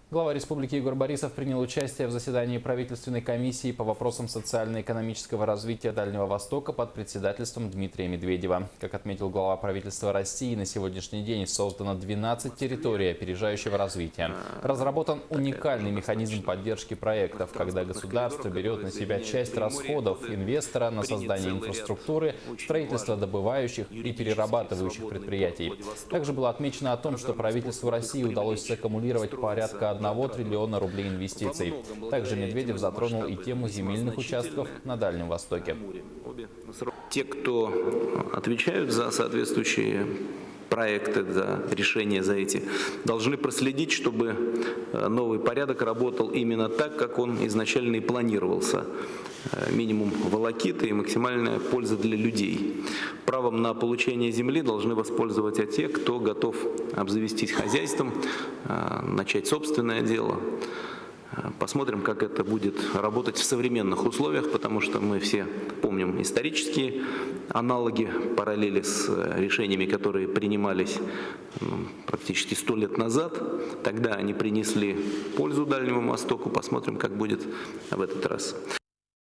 Глава республики Егор Борисов принял участие в заседании правительственной комиссии по вопросам социально-экономического развития Дальнего Востока под председательством Дмитрия Медведева. Как отметил глава правительства России, на сегодняшний день создано 12 территорий опережающего развития. Разработан уникальный механизм поддержки проектов, когда государство берет на себя часть расходов инвестора на создание инфраструктуры, строительство добывающих и перерабатывающих предприятий. Также было отмечено о том, что правительству России удалось саккумулировать порядка 1 триллиона рублей инвестиций. Также Медведев затронул и тему земельных участков на Дальнем Востоке. Те, кто отвечают за соответствующие проекты, за решения за эти, должны проследить, чтобы новый порядок работал именно так, как он изначально и планировался. Минимум волокиты и максимальная польза для людей. Правом на получение земли должны воспользоваться те, кто готов обзавестись хозяйством, начать собственное дело. Посмотрим, как это будет работать в современных условиях, потому что мы все помним исторические аналоги, параллели с решениями, которые принимались практически 100 лет назад. Тогда они принесли пользу Дальнему Востоку. Посмотрим, как будет в этот раз.